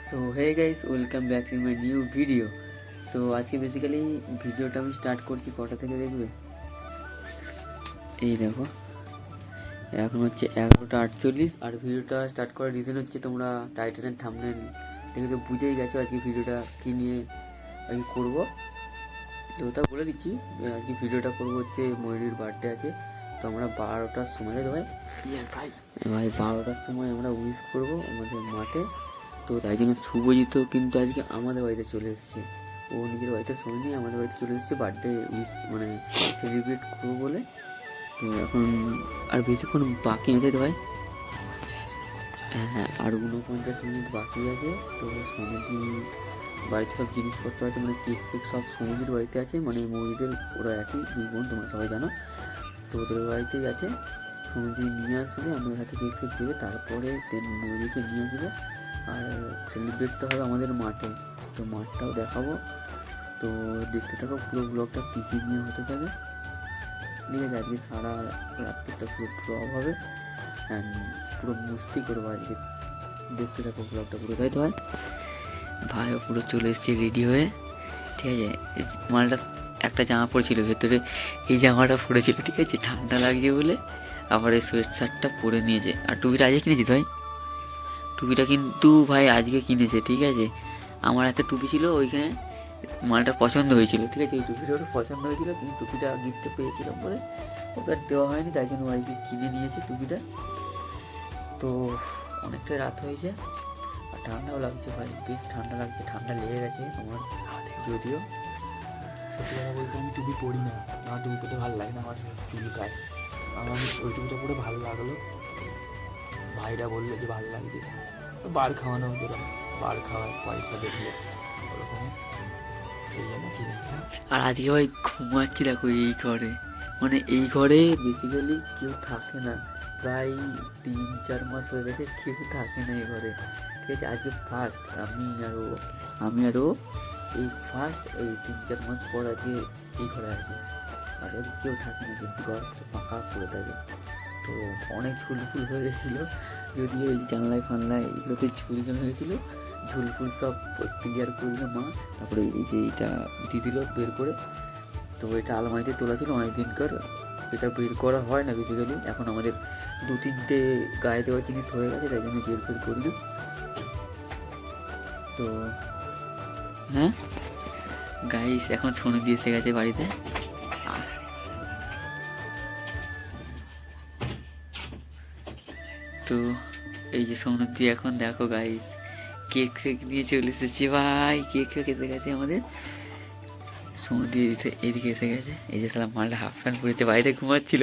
So hey guys, welcome back to my new video. তো আজকে basically ভিডিওটা আমি স্টার্ট করছি কটা থেকে দেখবে। এই দেখো, এখন হচ্ছে 11:48। আর ভিডিওটা স্টার্ট করার রিজন হচ্ছে তোমরা টাইটেলের থাম্বনেল দেখে তো বুঝেই গেছো আজকে ভিডিওটা কী নিয়ে আর কি করবো। তো ওটা বলে দিচ্ছি, আর কি ভিডিওটা করবো হচ্ছে ময়ূরীর বার্থডে আছে। তো আমরা 12টার সময় যাই ভাই 12টার সময় আমরা উইশ করবো আমাদের মাঠে। তো তাই জন্য শুভজিৎ কিন্তু আজকে আমাদের বাড়িতে চলে এসেছে। ও নিজের বাড়িতে সময় নিয়ে আমাদের বাড়িতে চলে এসেছে বার্থডে উইশ মানে সেলিব্রেট করবো বলে। তো এখন আর বেশিক্ষণ বাকি নেই তো ভাই, হ্যাঁ আর 49 মিনিট বাকি আছে। তো সমিতি বাড়িতে সব জিনিসপত্র আছে, মানে কেক ফেক সব সমিতির বাড়িতে আছে, মানে মহিলাদের ওরা একই দুই বোন, তোমরা সবাই জানো। তো ওদের বাড়িতেই আছে। সমিতি নিয়ে আসবে, আমাদের হাতে কেক ফেক দেবে, তারপরে মহিলাকে নিয়ে আসবে। আর সেলিব্রেটটা হবে আমাদের মাঠে, তো মাঠটাও দেখাবো। তো দেখতে থাকো পুরো ব্লগটা কী কী নিয়ে হতে থাকে, ঠিক আছে। আজকে সারা রাত্রিটা পুরো ব্লগ হবে অ্যান্ড পুরো মস্তি করবো আজকে। দেখতে থাকো ব্লগটা পুরো, তাই তো হয় ভাইও পুরো চলে এসেছে রেডি হয়ে, ঠিক আছে। মালটা একটা জামা পরেছিল ভেতরে, এই জামাটা পরেছিল, ঠিক আছে, ঠান্ডা লাগছে বলে আবার এই সোয়েট শার্টটা পরে নিয়েছে। আর টুপিটা আজকে কিনেছি ভাই, টুপিটা কিন্তু ভাই আজকে কিনেছে, ঠিক আছে। আমার একটা টুপি ছিল ওইখানে, মালটা পছন্দ হয়েছিল, ঠিক আছে, ওই টুপিটা ওটা পছন্দ হয়েছিল, কিন্তু টুপিটা গিফটে পেয়েছিলাম বলে ওটা দেওয়া হয়নি, তাই জন্য আজকে কিনে নিয়েছে টুপিটা। তো অনেকটাই রাত হয়েছে আর ঠান্ডাও লাগছে ভাই, বেশ ঠান্ডা লাগছে, ঠান্ডা লেগে গেছে আমার যদিও। সত্যি কথা বলতে আমি টুপি পরি না, আমার টুপি পরতে ভালো লাগে না, আমার চুল খায়। আমার ওই টুপিটা পরে ভালো লাগলো, ভাইরা বললো যে ভালো লাগছে। বার খাওয়ানো যেরকম বার খাওয়ায় পয়সা দেখলে ওরকম, সেই জন্য কিনে নিলাম। আর আজকে ভাই ঘুমাচ্ছি দেখো এই ঘরে, মানে এই ঘরে বেসিক্যালি কেউ থাকে না, প্রায় 3-4 মাস হয়ে গেছে কেউ থাকে না এই ঘরে, ঠিক আছে। আজকে ফার্স্ট আমি আরও এই ফার্স্ট এই 3-4 মাস পর আজকে এই ঘরে আছি। আর কেউ থাকে না, কিন্তু ঘর ফাঁকা পড়ে থাকে। তো অনেক ঝুলফুল হয়ে গেছিলো, যদিও এই জানলায় ফানলায় এগুলোতে ঝুল জমে গেছিলো, ঝুলফুল সব ক্লিয়ার করলো মা। তারপরে এই যে এটা দিয়ে দিল বের করে। তো এটা আলমারিতে তোলা ছিল অনেক দিনকার, এটা বের করা হয় না বেসিক্যালি। এখন আমাদের 2-3টে গায়ে দেওয়ার জিনিস হয়ে গেছে, তাই জন্য বের করি না। তো হ্যাঁ গাইস, এখন সোনু দিয়ে এসে গেছে বাড়িতে। তো এই যে সৌনদি এখন দেখো গাইস কেক ফেক নিয়ে চলে এসেছে ভাই, কেক ফেক এসে গেছে আমাদের। সৌনদি এদিকে এসে গেছে, এই যে সালা মালটা হাফ প্যান্ট পরেছে, বাড়িতে ঘুমাচ্ছিল,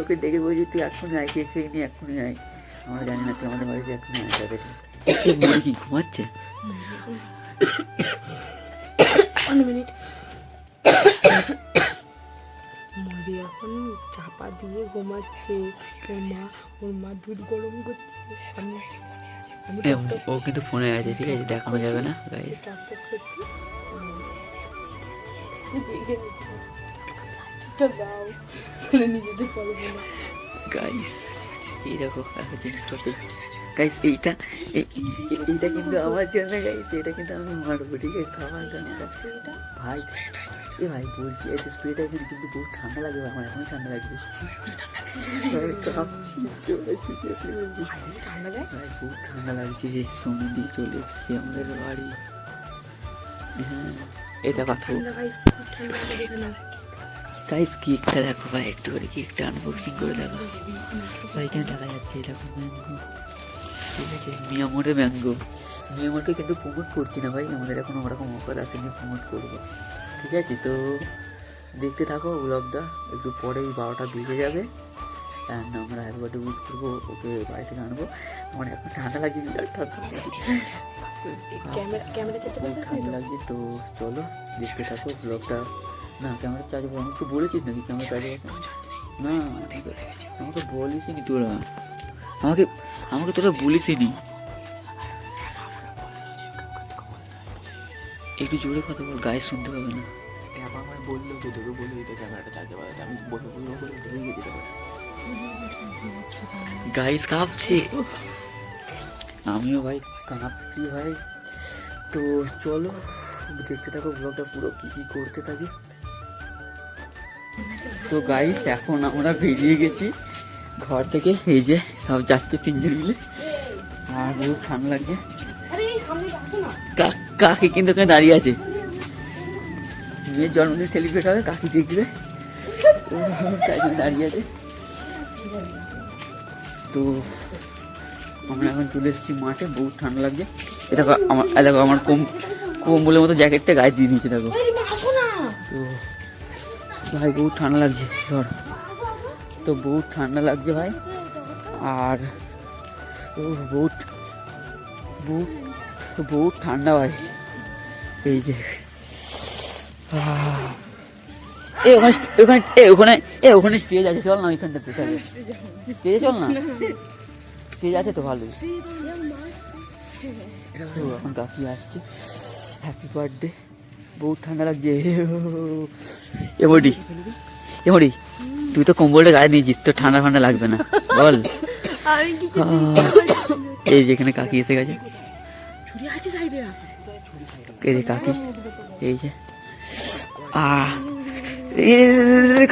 ওকে ডেকে বলছি তুই এখনই আয়, কেক ফেক নিয়ে এখনই আয়। আমরা জানি না তুই আমাদের বাড়িতে এখনই আয় তাদের। কি ঘুমাচ্ছে? মরি এখন চাপা দিয়ে ঘুমাচ্ছে, ওর মা দুধ গরম করছে। ও কিন্তু ফোনে আছে, ঠিক আছে, দেখানো যাবে না গাইস। গাইস এই দেখো একটা জিনিসপত্র গাইস, এইটা কিন্তু আমার জন্য গাইস, এটা কিন্তু আমি মারবো, ঠিক আছে। আমার ভাই ভাই বলছি এই স্প্রেটা কিন্তু বহুত ঠান্ডা লাগবে, আমার এখনই ঠান্ডা লাগছে, ভাই বহুত ঠান্ডা লাগছে। সমুদ্রে চলে এসেছি আমাদের বাড়ি, হ্যাঁ এটা পাঠাবো গাইস। কেকটা দেখো ভাই, একটু করে কেকটা আনবক্সিং করে দেখো ভাই, এখানে দেখা যাচ্ছে দেখো ম্যাঙ্গো, ঠিক আছে, মিয়ামোরকে কিন্তু প্রমোট করছি না ভাই, আমাদের এখন ওরকম অফার আসেনি প্রমোট করবো, ঠিক আছে। তো দেখতে থাকো ব্লগটা, একটু পরেই 12টা বেজে যাবে অ্যান্ড আমরা হ্যাপি বার্থডে উইশ করবো, ওকে বাড়ি থেকে আনবো। আমার এখন ঠান্ডা লাগছে, ঠান্ডা লাগছে। তো চলো দেখতে থাকো ব্লগটা। না ক্যামেরা চার্জ আমাকে তো বলেছিস নাকি ক্যামেরা চার্জ আছে? না আমাকে বলিসনি তোরা, আমাকে তোরা বলিসনি। একটু জোরে কথা বল, গায়ে শুনতে পাবে না। আমার বললো যে তোকে বলে দিতে ক্যামেরাটা চার্জে বাজাতে, আমি বলে দিতে পারি। গাইস কাঁপছে, আমিও ভাই কাঁপছি ভাই। তো চলো দেখতে থাকো ব্লগটা পুরো কী কী করতে থাকি। তো গাইস এখন আমরা বেরিয়ে গেছি ঘর থেকে, এই যে সব যাচ্ছে 3 জন মিলে, আর বহু ঠান্ডা লাগছে। কাকি কিন্তু ওখানে দাঁড়িয়ে আছে, মেয়ের জন্মদিন সেলিব্রেট হবে, কাকি দেখবে তাই জন্য দাঁড়িয়ে আছে। তো আমরা এখন চলে এসেছি মাঠে, বহুত ঠান্ডা লাগছে। দেখো আমার কম্বলের মতো জ্যাকেটটা গায়ে দিয়ে দিয়েছে দেখো। তো ভাই বহুত ঠান্ডা লাগছে, ধর তো বহুত ঠান্ডা লাগছে ভাই। আর বহুত বহুত বহুত ঠান্ডা ভাই। এই যে ওখানে স্টেজ আছে, চল না ওইখানটাতে, স্টেজে চল না, স্টেজ আছে তো ভালোই। তো এখন কাকি আসছে, হ্যাপি বার্থডে। বহুত ঠান্ডা লাগছে। এমডি তুই তো কম্বলটা গায়ে দিয়েছিস, তো ঠান্ডা ঠান্ডা লাগবে না বল। এই যেখানে কাকি এসে গেছে, এই যে কাকি, এই যে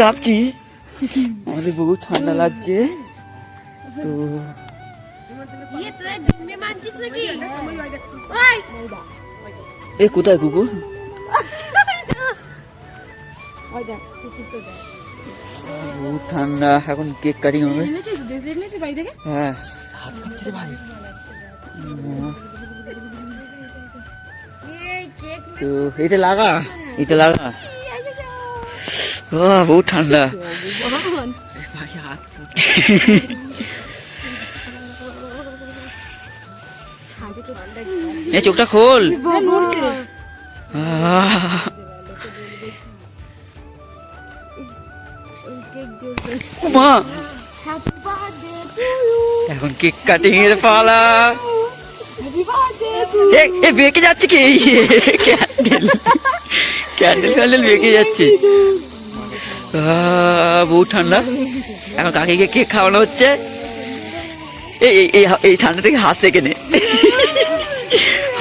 কাঁপছি, আমাদের বহুত ঠান্ডা লাগছে। তো এ কোথায় কুকুর? বহুত ঠান্ডা, এখন কেক কাটিং হবে। হ্যাঁ তো এটা লাগা বহুত ঠান্ডা। এই চোখটা খোল। মা এখন কেক কাটিং এর পালা। বেঁকে যাচ্ছে কি? ক্যান্ডেল বেঁকে যাচ্ছে। বহুত ঠান্ডা, এখন কাকিকে কেক খাওয়ানো হচ্ছে। এই ঠান্ডা থেকে হাসছে কেনে,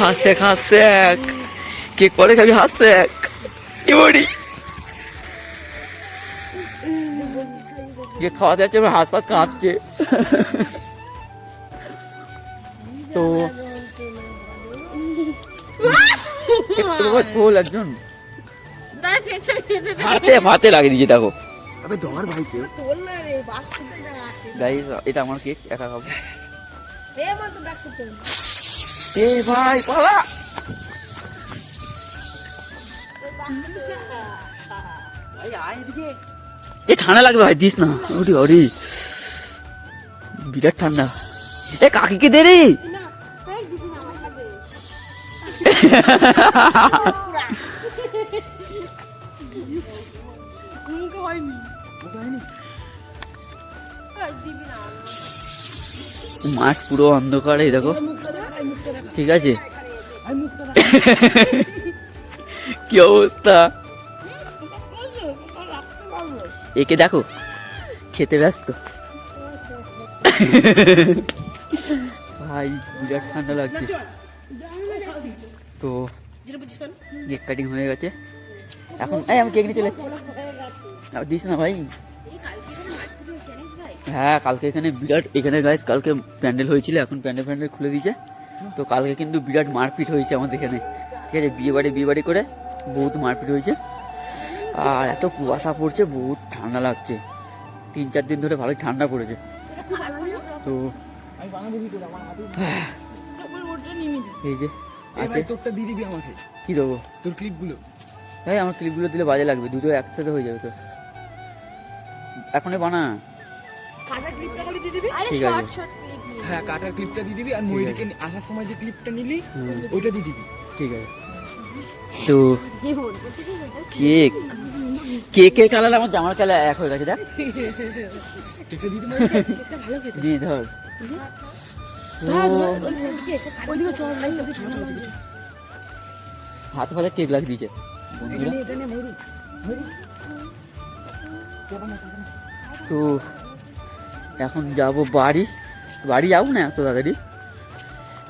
হাসছে কেক পরে খাবি, হাসছে কেক খাওয়াতে যাচ্ছে, হাত পাত কাঁপছে। তো খোল একজন, হাতে লাগিয়ে দিয়েছে দেখো। গাইস এটা আমার কেক, একা খাবো। ভাই পালা, এ ঠান্ডা লাগবে ভাই, দিস না। ওরি বিরাট ঠান্ডা। এ কাকিকে দে রে। মাঠ পুরো অন্ধকার, এই দেখো, ঠিক আছে কি অবস্থা। একে দেখো খেতে ব্যস্ত ভাই, বিরাট ঠান্ডা লাগছে। তো কেক কাটিং হয়ে গেছে, এখন আমি কেক নিয়ে চলে যাচ্ছি। দিস না ভাই। হ্যাঁ কালকে এখানে বিরাট, এখানে গাইস কালকে প্যান্ডেল হয়েছিল, এখন প্যান্ডেল খুলে দিয়েছে। তো কালকে কিন্তু বিরাট মারপিট হয়েছে আমাদের এখানে, ঠিক আছে, বিয়ে বাড়ি করে বহুত মারপিট হয়েছে। আর এত কুয়াশা পড়ছে, বহুত ঠান্ডা লাগছে, 3-4 দিন ধরে ভালোই ঠান্ডা পড়েছে। তো এই যে আছে, তোরটা দিয়ে দিবি আমাকে। কি দেবো? তোর ক্লিপগুলো। হ্যাঁ আমার ক্লিপগুলো দিলে বাজে লাগবে, দুটো একসাথে হয়ে যাবে। তো এখনই বানা, ঠিক আছে। হ্যাঁ কাটার ক্লিপটা দিয়ে দিবি, আর ময়ূরীকে আসার সময় যে ক্লিপটা নিলি ওইটা দিয়ে দিবি, ঠিক আছে। তো কেকের কালার আমার জামার কালার এক হয়ে গেছে, দেখ দিয়ে ধর। হাতে ফাতে কেক লাগিয়ে দিয়েছে বন্ধুরা। তো এখন যাবো বাড়ি যাবো না এত তাড়াতাড়ি,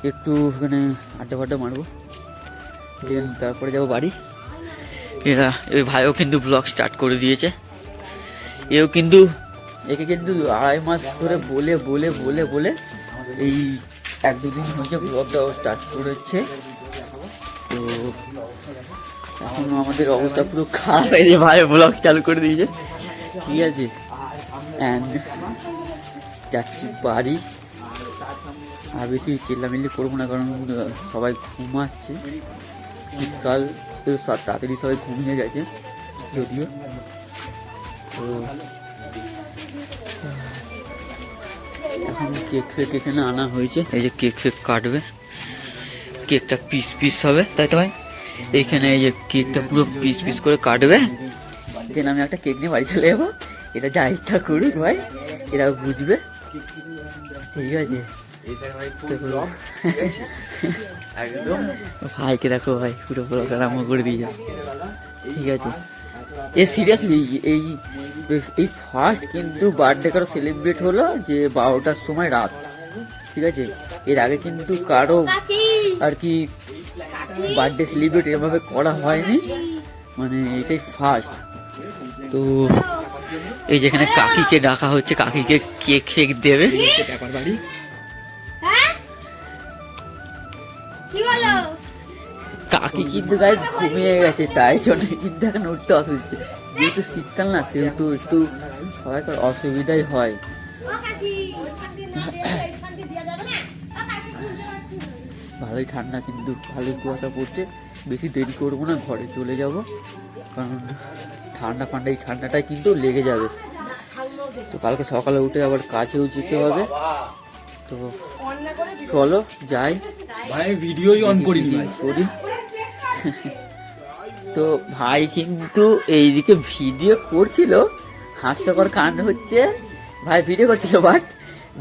একটু ওখানে আড্ডা ফাড্ডা মারবো, দেন তারপরে যাবো বাড়ি। এই ভাইও কিন্তু ব্লগ স্টার্ট করে দিয়েছে। একে কিন্তু 2.5 মাস ধরে বলে বলে বলে বলে এই 1-2 দিন হয়েছে ব্লগটাও স্টার্ট করেছে। তো এখন আমাদের অবস্থা পুরো খারাপ, এই যে ভাই ব্লগ চালু করে দিয়েছে, ঠিক আছে। অ্যান্ড যাচ্ছি বাড়ি, আর বেশি চিল্লামিল্লি করবো না, কারণ সবাই ঘুমাচ্ছে। শীতকাল তো তাড়াতাড়ি সবাই ঘুমিয়ে গেছে যদিও। তো এখন কেক ফেক এখানে আনা হয়েছে, এই যে কেক ফেক কাটবে, কেকটা পিস পিস হবে, তাই তো ভাই? এইখানে এই যে কেকটা পুরো পিস পিস করে কাটবে, দেন আমি একটা কেক নিয়ে বাড়ি চলে যাবো। এটা যা ইচ্ছা করুক ভাই, এরা বুঝবে, ঠিক আছে। একদম ভাইকে দেখো ভাই, পুরো পুরো আরম্ভ করে দিয়ে যাও, ঠিক আছে। এ সিরিয়াসলি এই ফার্স্ট কিন্তু বার্থডে কারো সেলিব্রেট হলো যে 12টার সময় রাত, ঠিক আছে। এর আগে কিন্তু কারো আর কি বার্থডে সেলিব্রেট এভাবে করা হয়নি, মানে এটাই ফার্স্ট। তো এই যেখানে কাকিকে ডাকা হচ্ছে, কাকিকে কেক খেক দেবে। কাকি কিন্তু গাইস ঘুমিয়ে গেছে, তাই জন্য কিন্তু এখন উঠতে অসুবিধা, যেহেতু শীতকাল না সেহেতু একটু সবাইকার অসুবিধাই হয়। ভালোই ঠান্ডা, কিন্তু ভালোই কুয়াশা পড়ছে। বেশি দেরি করবো না, ঘরে চলে যাব, কারণ এই ঠান্ডাটাই কিন্তু লেগে যাবে। তো কালকে সকালে উঠে আবার কাজেও যেতে হবে। তো চলো যাই, ভাই ভিডিওই অন করি। তো ভাই কিন্তু এইদিকে ভিডিও করছিল, হাস্যকর কাণ্ড হচ্ছে, ভাই ভিডিও করছিল, বাট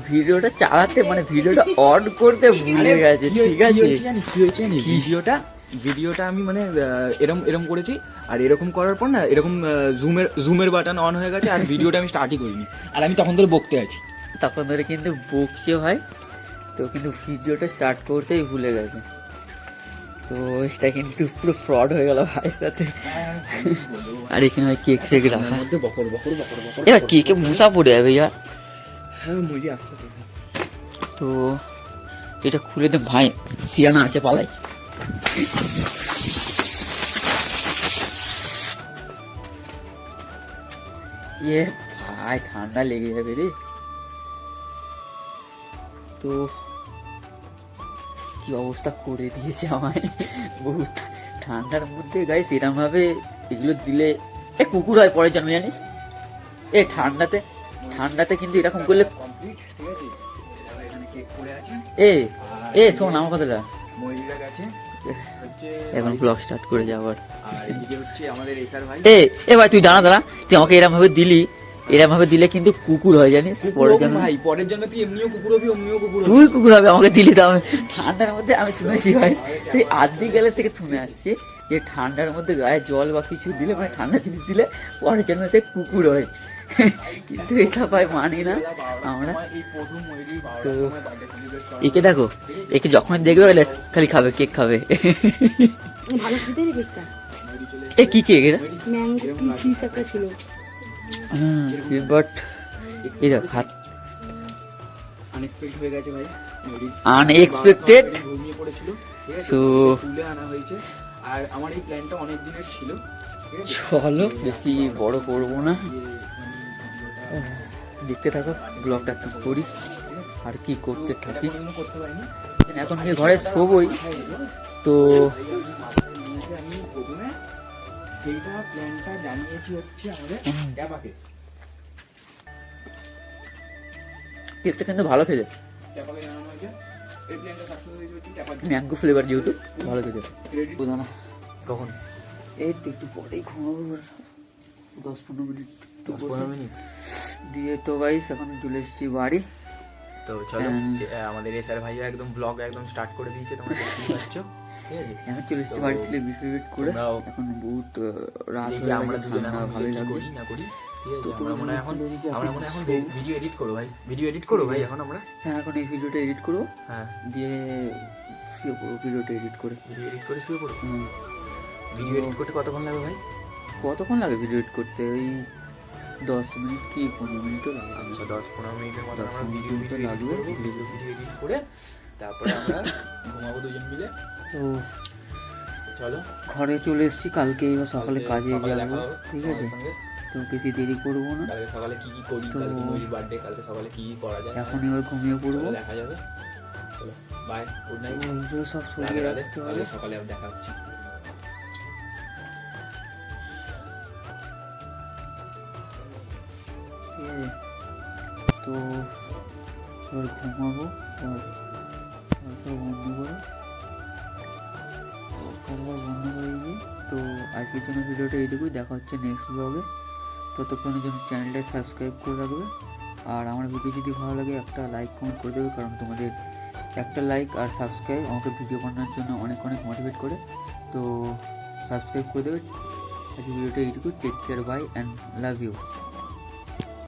ভিডিওটা চালাতে মানে ভিডিওটা অন করতে ভুলে গেছে, ঠিক আছে। কি হয়েছে ভিডিওটা আমি মানে এরম করেছি, আর এরকম করার পর না এরকম জুমের বাটন অন হয়ে গেছে, আর ভিডিওটা আমি স্টার্টই করিনি, আর আমি তখন ধরে বকতে আছি, তখন ধরে কিন্তু বকছে ভাই। তো কিন্তু ভিডিওটা স্টার্ট করতেই ভুলে গেছে। তো এটা কিন্তু পুরো ফ্রড হয়ে গেল ভাইয়ের সাথে। আর এখানে ভাই কেক ফেক রাখা, এবার কেকে মশা পড়ে যাবে ইয়ার। তো এটা খুলে দে ভাই, সিয়ানা আছে পালাই। ইয়ে ভাই ঠান্ডা লেগে যাবে রে। তো কি অবস্থা করে দিয়েছে আমায়, বহু ঠান্ডার মধ্যে গাইস এরম ভাবে এগুলো দিলে এ কুকুর হয় পরের জন্মে, জানিস? এ ঠান্ডাতে কিন্তু এরকম করলে এ শোন আমার কথাটা, এখন ব্লগ স্টার্ট করে যাবার। এ ভাই তুই দাঁড়া, তুই আমাকে এরম ভাবে দিলে কিন্তু কুকুর হয়, জানিস? পরের জন্য তুই এমনিও কুকুর হবি, অমনিও কুকুর হবি। তুই কুকুর হবে আমাকে দিলি, তো আমি ঠান্ডার মধ্যে আমি শুনেছি ভাই, সেই আদি গেলে থেকে শুনে আসছি যে ঠান্ডার মধ্যে গায়ে জল বা কিছু দিলে, মানে ঠান্ডা জিনিস দিলে পরের জন্য সে কুকুর হয়। কিন্তু এটা ভাই মানি না আমরা। তো একে দেখো, একে যখন দেখবে গেলে খালি খাবে, কেক খাবে। এ কি কেক এটা? বাট এই দেখ হাত আনএক্সপেক্টেড, সো আনা হয়েছে। আর আমার এই প্ল্যানটা অনেক দিনের ছিল। চলো বেশি বড় করবো না, দেখতে থাকো ব্লগটা কি করি আর কি করতে থাকি। এখন গিয়ে ঘরে শোবই। তো আমি প্রথমে সেইটা প্ল্যানটা জানিয়েছি হচ্ছে আমাদের ক্যাপাকে। কেকটা কিন্তু ভালো খেলে, ক্যাপাকে জানানো হয়েছে এই প্ল্যানটা সাকসেস হয়েছে হচ্ছে ক্যাপাকে। ম্যাঙ্গো ফ্লেভার যেহেতু ভালো খেতে। বুঝো না কখন? এই তো একটু পরেই ঘুমাবো, 10-15 মিনিট দিয়ে। তো গাইস এখন চলে এসেছি বাড়ি। তো চলো আমাদের এসআর ভাইয়া একদম ব্লগ একদম স্টার্ট করে দিয়েছে, তোমরা দেখতে পাচ্ছ, ঠিক আছে। এখন চলে এসেছি বাড়ি ছিল বিফিট করে, এখন বহুত রাত হয়ে আমরা গেছে, দুজন ঠান্ডা এখন ভালোই কি লাগবে। করি না করি, ঠিক আছে? তো তুমি আমরা মনে হয় এখন বলে দিচ্ছি, আমরা মনে হয় এখন ভিডিও এডিট করবো ভাই, ভিডিও এডিট করবো ভাই এখন আমরা। হ্যাঁ এখন এই ভিডিওটা এডিট করবো, হ্যাঁ দিয়ে শুয়ে পড়বো ভিডিওটা এডিট করে। ভিডিও এডিট করে শুয়ে পড়বো। হুম। ভিডিও এডিট করতে কতক্ষণ লাগবে ভাই? কতক্ষণ লাগে ভিডিও এডিট করতে? ওই 10 মিনিট কি 15 মিনিটও লাগে। আচ্ছা 10-15 মিনিটের মতো 10 আমরা মিনিট ভিডিও তো লাগবে। ভিডিও এডিট করে তারপরে আমরা ঘুমাবো দুজন মিলে। তো চলো ঘরে চলে এসেছি, কালকে এবার সকালে কাজে সকালে যাবো, দেখা হবে ঠিক আছে? তোমাদের সঙ্গে। তো বেশি দেরি করবো না, কালকে সকালে কি কি করি, তো- কালকে ময়ূরীর বার্থডে, কালকে সকালে কি কি করা যায় এখন এবার ঘুমিয়ে পড়বো। চলো দেখা যাবে। চলো বাই, গুড নাইট, ওইগুলো সব রাধে সরিয়ে রাধে। রাখতে হবে। কালকে সকালে আবার দেখা হচ্ছে। ঠিক আছে, তো এবার ঘুমাবো, আর কালকে বন্ধ করে দিয়ে। তো আজকের জন্য ভিডিওটা এইটুকুই, দেখা হচ্ছে নেক্সট ব্লগে। ততক্ষণের জন্য চ্যানেলটা সাবস্ক্রাইব করে রাখবে, আর আমার ভিডিও যদি ভালো লাগে একটা লাইক কমেন্ট করে দেবে, কারণ তোমাদের একটা লাইক আর সাবস্ক্রাইব আমাকে ভিডিও বানানোর জন্য অনেক অনেক মোটিভেট করে। তো সাবস্ক্রাইব করে দেবে। আজকে ভিডিওটা এইটুকু, take care, bye and love you.